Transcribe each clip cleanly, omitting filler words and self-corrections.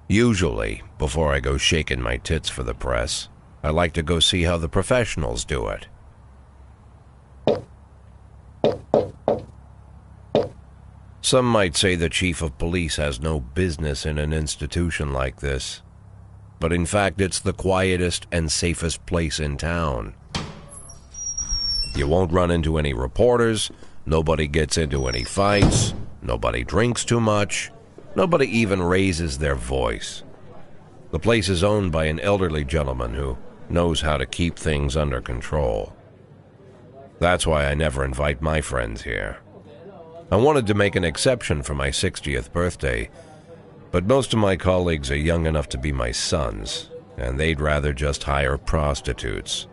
Usually, before I go shaking my tits for the press, I like to go see how the professionals do it. Some might say the chief of police has no business in an institution like this, but in fact it's the quietest and safest place in town. You won't run into any reporters, nobody gets into any fights, nobody drinks too much, nobody even raises their voice. The place is owned by an elderly gentleman who knows how to keep things under control. That's why I never invite my friends here. I wanted to make an exception for my 60th birthday, but most of my colleagues are young enough to be my sons, and they'd rather just hire prostitutes.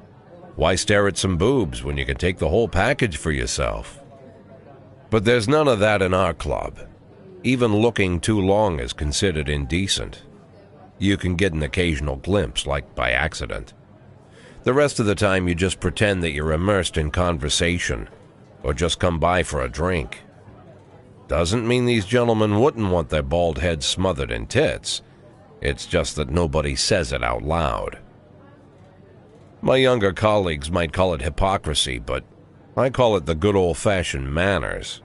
Why stare at some boobs when you can take the whole package for yourself? But there's none of that in our club. Even looking too long is considered indecent. You can get an occasional glimpse, like by accident. The rest of the time you just pretend that you're immersed in conversation, or just come by for a drink. Doesn't mean these gentlemen wouldn't want their bald heads smothered in tits. It's just that nobody says it out loud. My younger colleagues might call it hypocrisy, but I call it the good old-fashioned manners.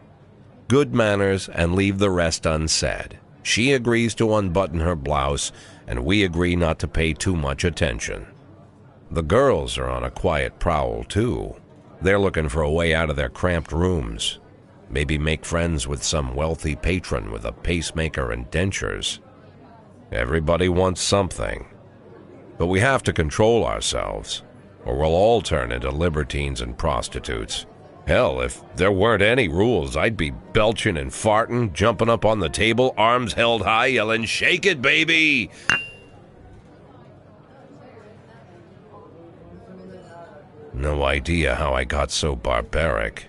Good manners and leave the rest unsaid. She agrees to unbutton her blouse, and we agree not to pay too much attention. The girls are on a quiet prowl, too. They're looking for a way out of their cramped rooms. Maybe make friends with some wealthy patron with a pacemaker and dentures. Everybody wants something. But we have to control ourselves, or we'll all turn into libertines and prostitutes. Hell, if there weren't any rules, I'd be belching and farting, jumping up on the table, arms held high, yelling, "Shake it, baby!" No idea how I got so barbaric.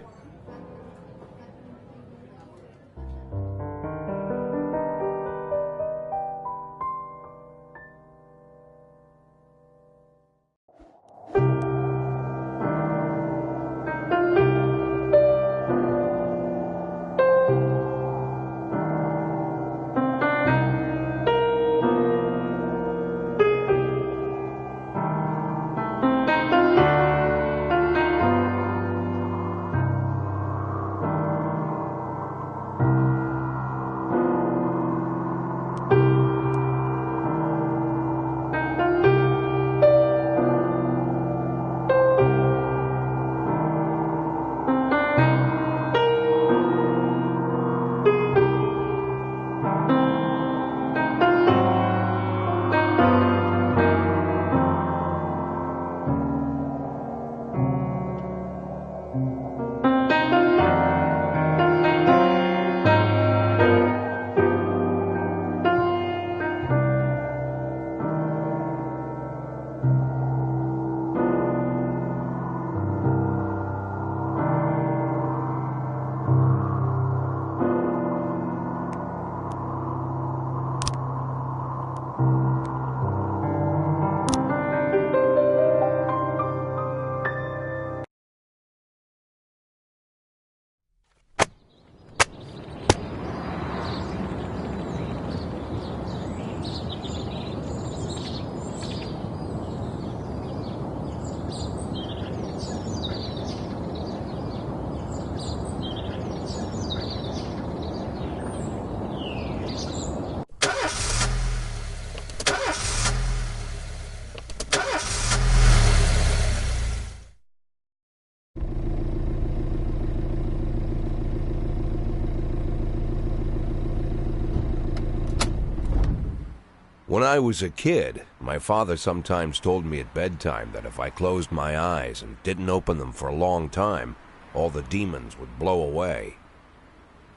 When I was a kid, my father sometimes told me at bedtime that if I closed my eyes and didn't open them for a long time, all the demons would blow away.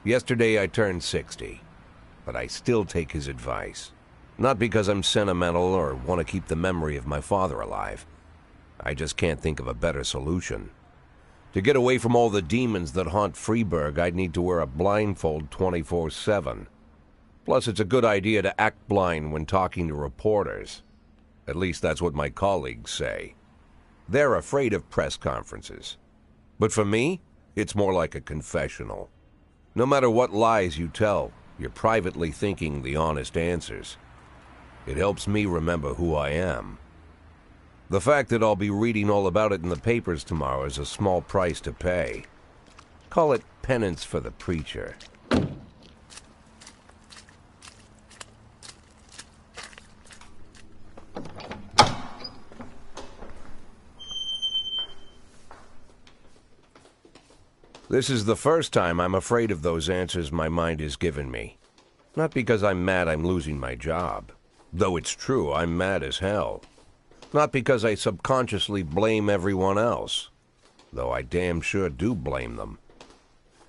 Yesterday I turned 60, but I still take his advice. Not because I'm sentimental or want to keep the memory of my father alive. I just can't think of a better solution. To get away from all the demons that haunt Freeburg, I'd need to wear a blindfold 24/7. Plus, it's a good idea to act blind when talking to reporters. At least that's what my colleagues say. They're afraid of press conferences. But for me, it's more like a confessional. No matter what lies you tell, you're privately thinking the honest answers. It helps me remember who I am. The fact that I'll be reading all about it in the papers tomorrow is a small price to pay. Call it penance for the preacher. This is the first time I'm afraid of those answers my mind has given me. Not because I'm mad I'm losing my job. Though it's true, I'm mad as hell. Not because I subconsciously blame everyone else. Though I damn sure do blame them.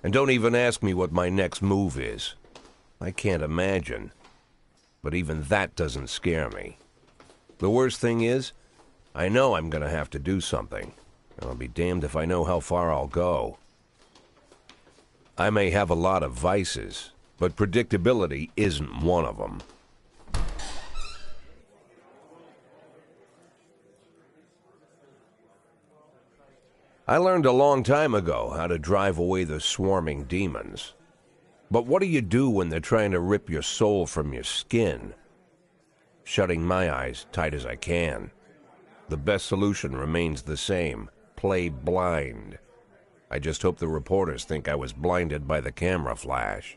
And don't even ask me what my next move is. I can't imagine. But even that doesn't scare me. The worst thing is, I know I'm gonna have to do something. And I'll be damned if I know how far I'll go. I may have a lot of vices, but predictability isn't one of them. I learned a long time ago how to drive away the swarming demons. But what do you do when they're trying to rip your soul from your skin? Shutting my eyes tight as I can. The best solution remains the same: play blind. I just hope the reporters think I was blinded by the camera flash.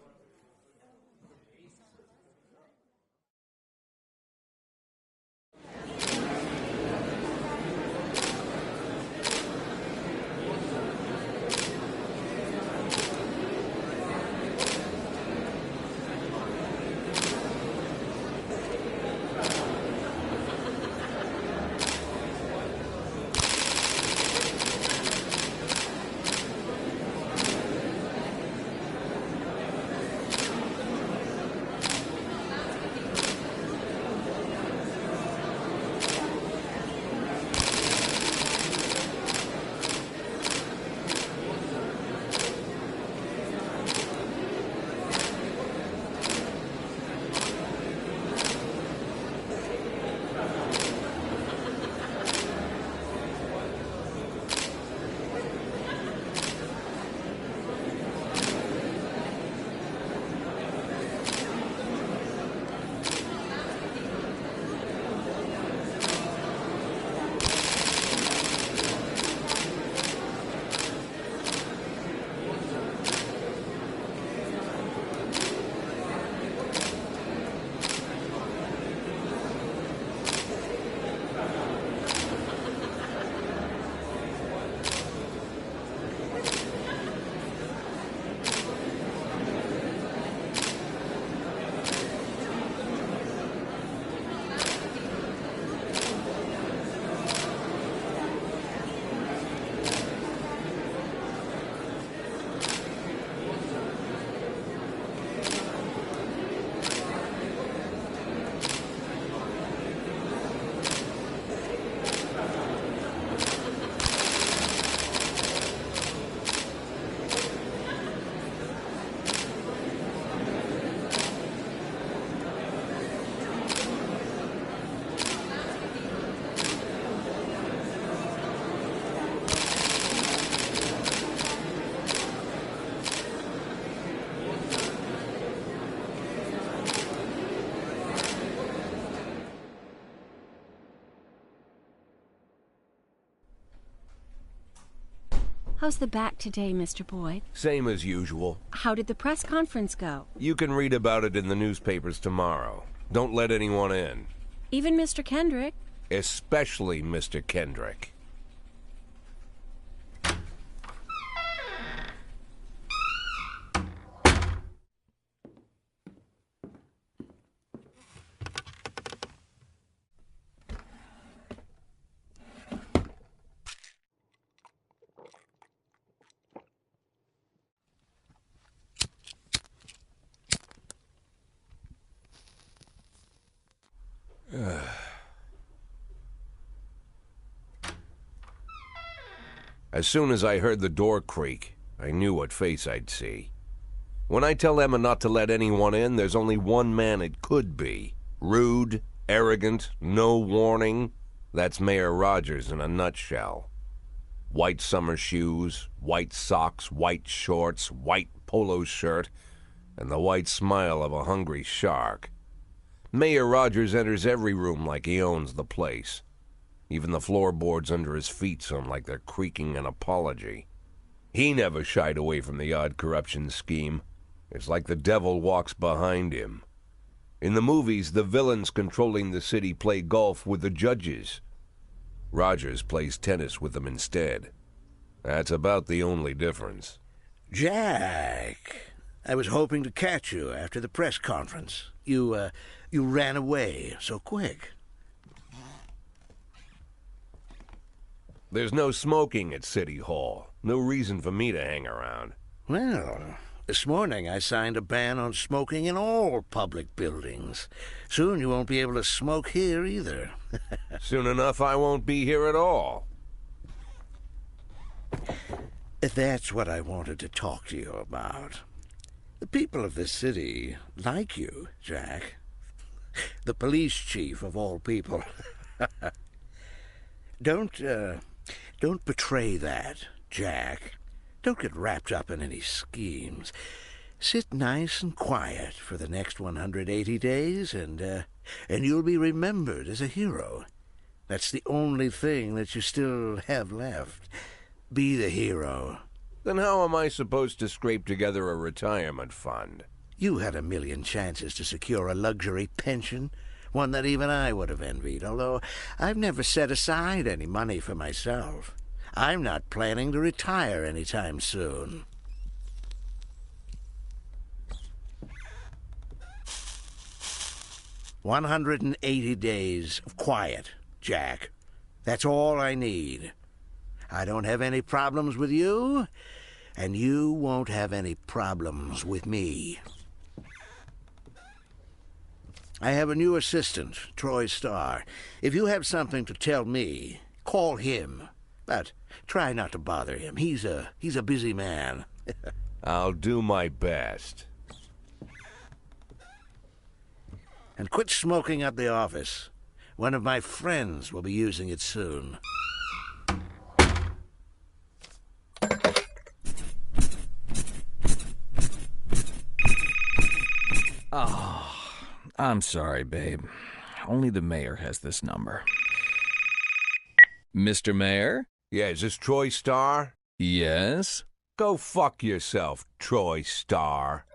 How's the back today, Mr. Boyd? Same as usual. How did the press conference go? You can read about it in the newspapers tomorrow. Don't let anyone in. Even Mr. Kendrick? Especially Mr. Kendrick. As soon as I heard the door creak, I knew what face I'd see. When I tell Emma not to let anyone in, there's only one man it could be. Rude, arrogant, no warning. That's Mayor Rogers in a nutshell. White summer shoes, white socks, white shorts, white polo shirt, and the white smile of a hungry shark. Mayor Rogers enters every room like he owns the place. Even the floorboards under his feet sound like they're creaking an apology. He never shied away from the odd corruption scheme. It's like the devil walks behind him. In the movies, the villains controlling the city play golf with the judges. Rogers plays tennis with them instead. That's about the only difference. Jack, I was hoping to catch you after the press conference. You ran away so quick. There's no smoking at City Hall. No reason for me to hang around. Well, this morning I signed a ban on smoking in all public buildings. Soon you won't be able to smoke here either. Soon enough I won't be here at all. That's what I wanted to talk to you about. The people of this city like you, Jack. The police chief of all people. Don't betray that, Jack. Don't get wrapped up in any schemes. Sit nice and quiet for the next 180 days, and you'll be remembered as a hero. That's the only thing that you still have left. Be the hero. Then how am I supposed to scrape together a retirement fund? You had a million chances to secure a luxury pension, one that even I would have envied, although I've never set aside any money for myself. I'm not planning to retire anytime soon. "180 days of quiet, Jack. That's all I need. I don't have any problems with you, and you won't have any problems with me. I have a new assistant, Troy Starr. If you have something to tell me, call him. But try not to bother him. He's a busy man." I'll do my best. "And quit smoking up the office. One of my friends will be using it soon." Oh, I'm sorry, babe. Only the mayor has this number. Mr. Mayor? Yeah, is this Troy Starr? Yes? Go fuck yourself, Troy Starr.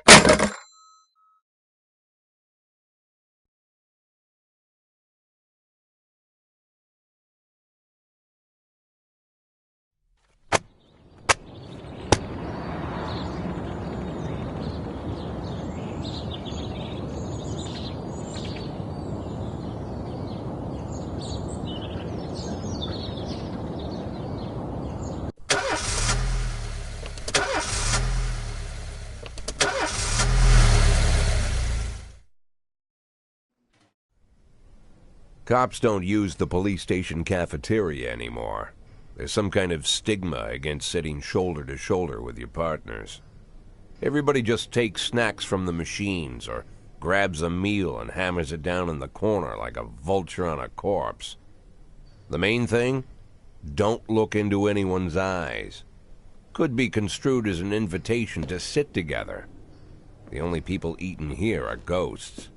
Cops don't use the police station cafeteria anymore. There's some kind of stigma against sitting shoulder to shoulder with your partners. Everybody just takes snacks from the machines or grabs a meal and hammers it down in the corner like a vulture on a corpse. The main thing? Don't look into anyone's eyes. Could be construed as an invitation to sit together. The only people eating here are ghosts.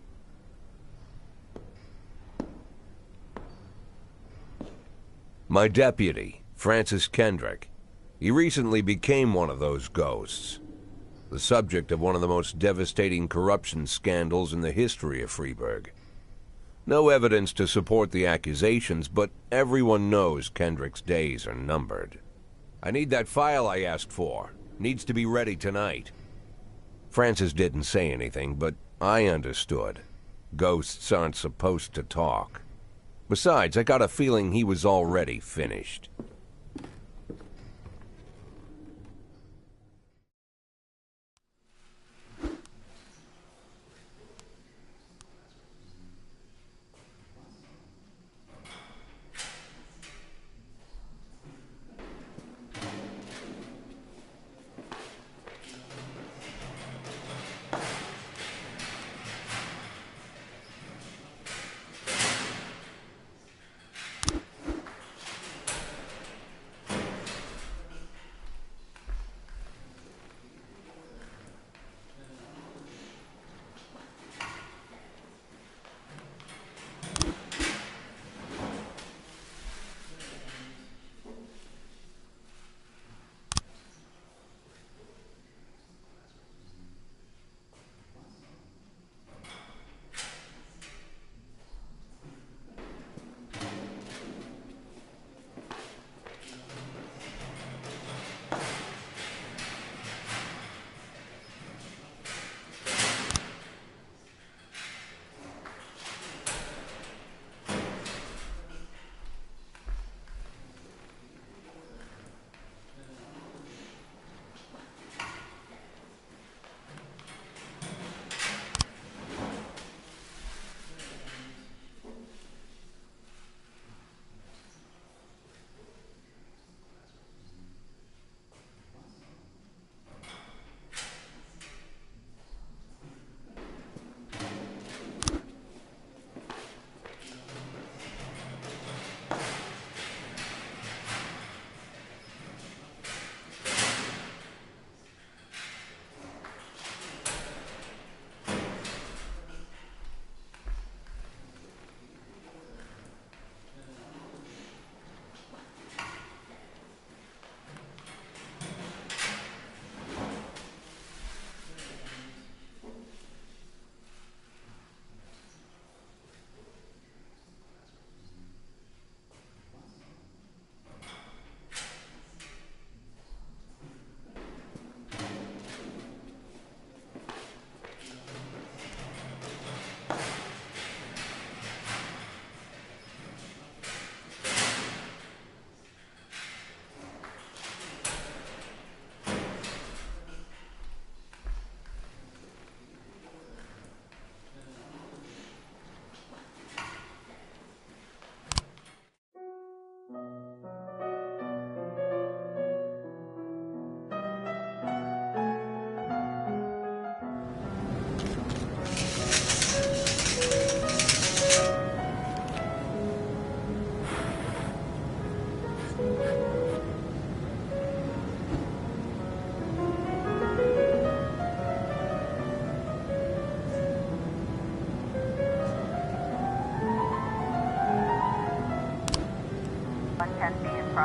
My deputy, Francis Kendrick. He recently became one of those ghosts. The subject of one of the most devastating corruption scandals in the history of Freeburg. No evidence to support the accusations, but everyone knows Kendrick's days are numbered. I need that file I asked for. Needs to be ready tonight. Francis didn't say anything, but I understood. Ghosts aren't supposed to talk. Besides, I got a feeling he was already finished.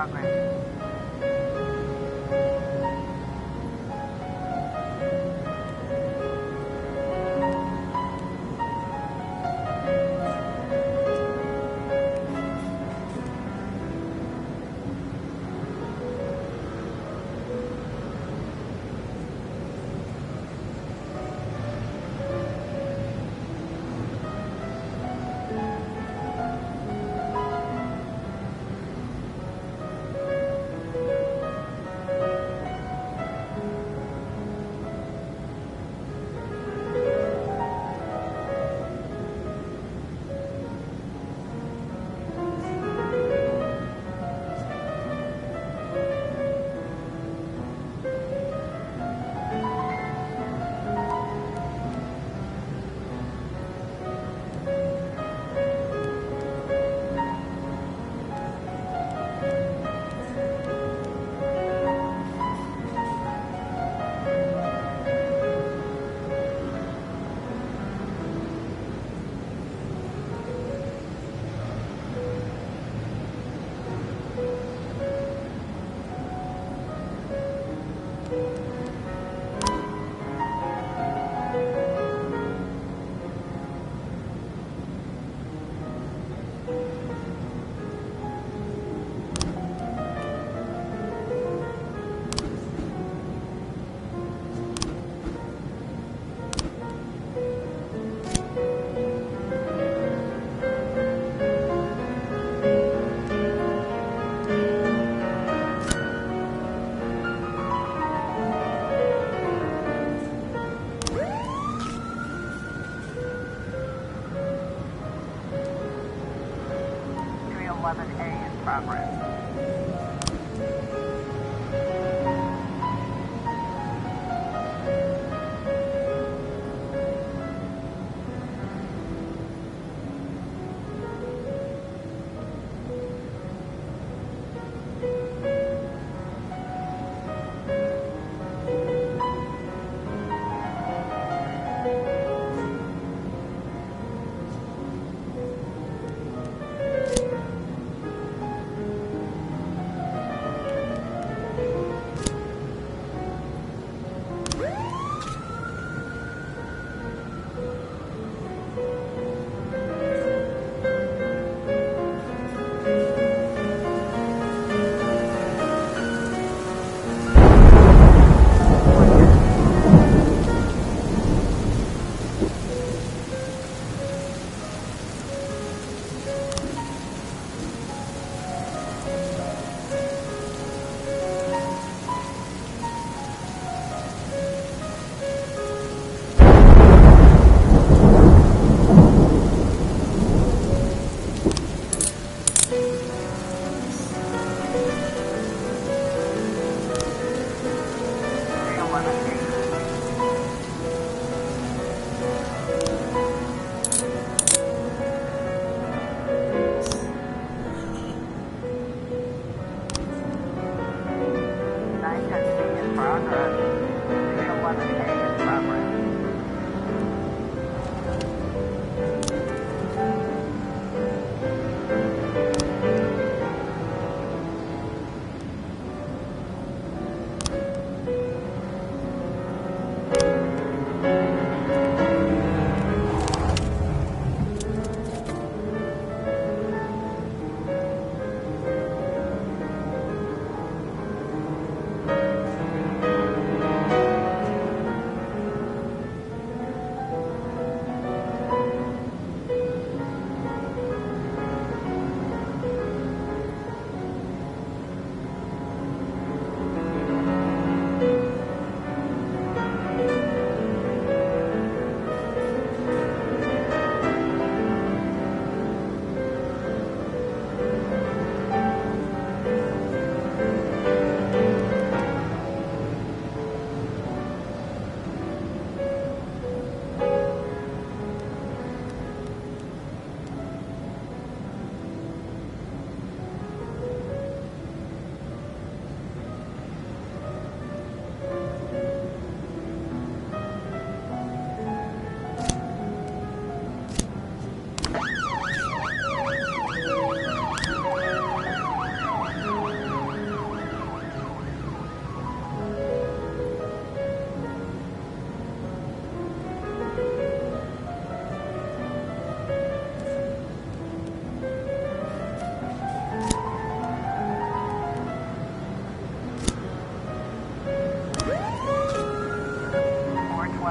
progress.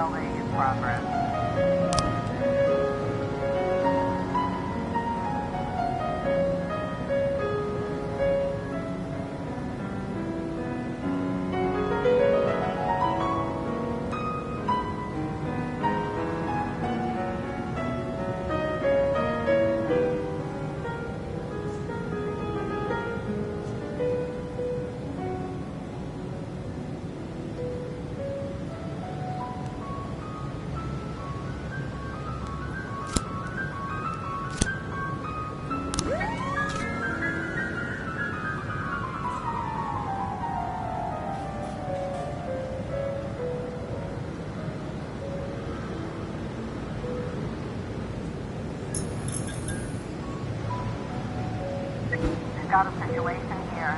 412A in progress. Got a situation here.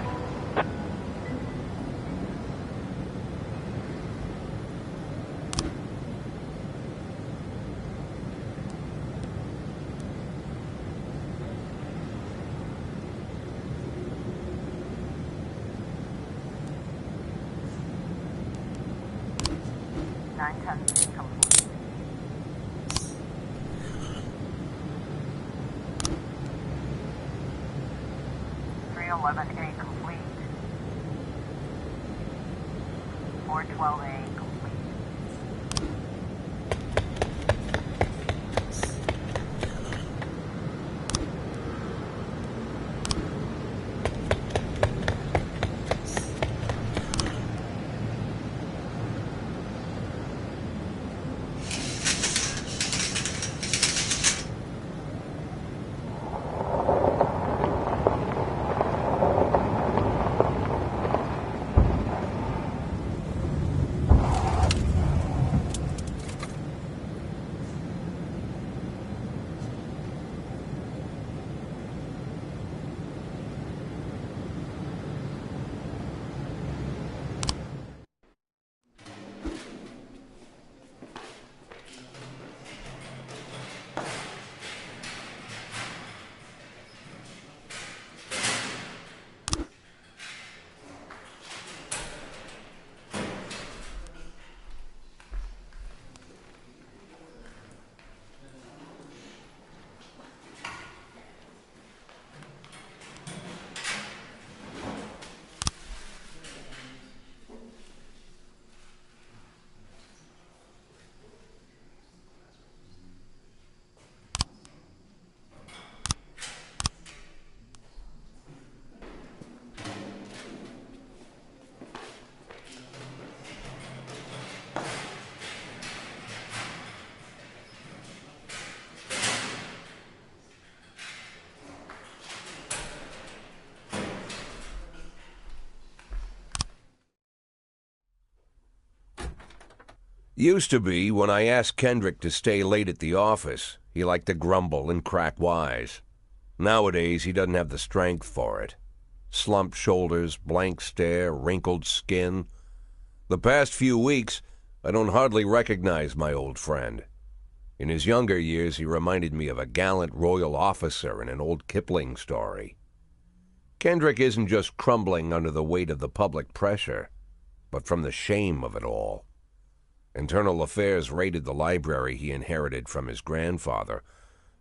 Nine tons complete. 311A complete. 412A complete. Used to be, when I asked Kendrick to stay late at the office, he liked to grumble and crack wise. Nowadays, he doesn't have the strength for it. Slumped shoulders, blank stare, wrinkled skin. The past few weeks, I don't hardly recognize my old friend. In his younger years, he reminded me of a gallant royal officer in an old Kipling story. Kendrick isn't just crumbling under the weight of the public pressure, but from the shame of it all. Internal Affairs raided the library he inherited from his grandfather,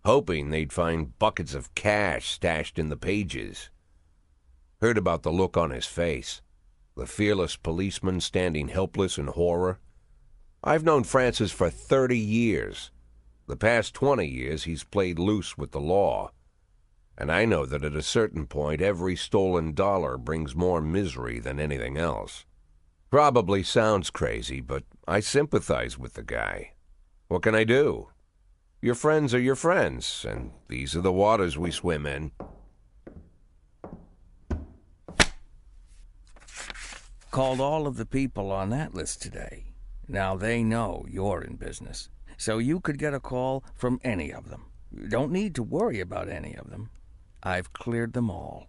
hoping they'd find buckets of cash stashed in the pages. Heard about the look on his face, the fearless policeman standing helpless in horror. I've known Francis for 30 years. The past 20 years he's played loose with the law. And I know that at a certain point every stolen dollar brings more misery than anything else. Probably sounds crazy, but I sympathize with the guy. What can I do? Your friends are your friends, and these are the waters we swim in. Called all of the people on that list today. Now they know you're in business, so you could get a call from any of them. You don't need to worry about any of them. I've cleared them all.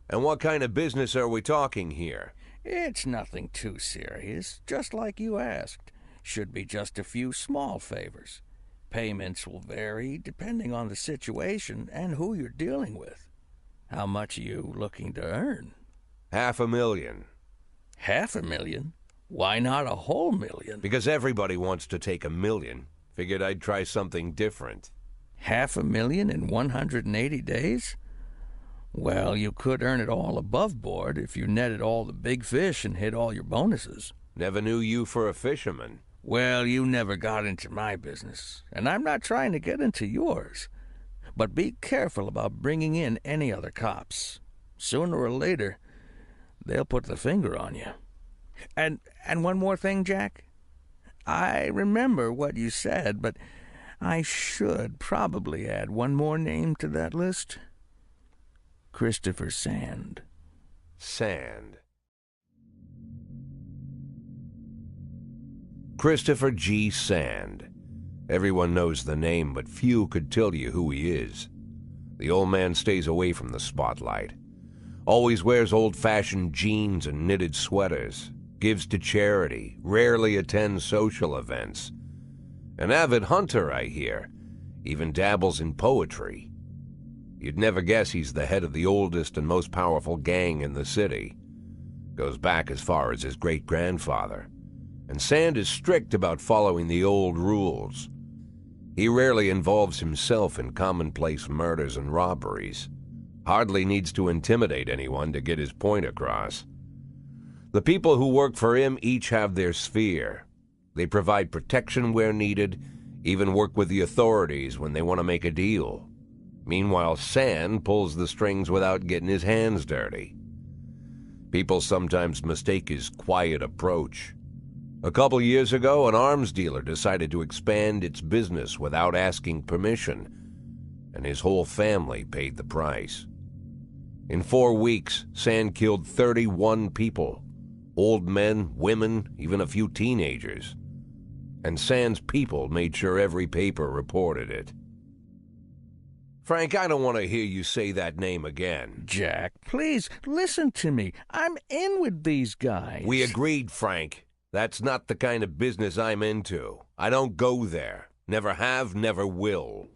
And what kind of business are we talking here? It's nothing too serious, just like you asked. Should be just a few small favors. Payments will vary depending on the situation and who you're dealing with. How much are you looking to earn? $500,000. $500,000? Why not a whole million? Because everybody wants to take $1 million. Figured I'd try something different. $500,000 in 180 days? Well, you could earn it all above board if you netted all the big fish and hit all your bonuses. Never knew you for a fisherman. Well, you never got into my business, and I'm not trying to get into yours. But be careful about bringing in any other cops. Sooner or later, they'll put the finger on you. And one more thing, Jack. I remember what you said, but I should probably add one more name to that list. Christopher Sand. Sand. Christopher G. Sand. Everyone knows the name, but few could tell you who he is. The old man stays away from the spotlight. Always wears old-fashioned jeans and knitted sweaters. Gives to charity. Rarely attends social events. An avid hunter, I hear. Even dabbles in poetry. You'd never guess he's the head of the oldest and most powerful gang in the city. Goes back as far as his great-grandfather. And Sand is strict about following the old rules. He rarely involves himself in commonplace murders and robberies. Hardly needs to intimidate anyone to get his point across. The people who work for him each have their sphere. They provide protection where needed, even work with the authorities when they want to make a deal. Meanwhile, Sand pulls the strings without getting his hands dirty. People sometimes mistake his quiet approach. A couple years ago, an arms dealer decided to expand its business without asking permission, and his whole family paid the price. In 4 weeks, Sand killed 31 people. Old men, women, even a few teenagers. And Sand's people made sure every paper reported it. Frank, I don't want to hear you say that name again. Jack, please, listen to me. I'm in with these guys. We agreed, Frank. That's not the kind of business I'm into. I don't go there. Never have, never will.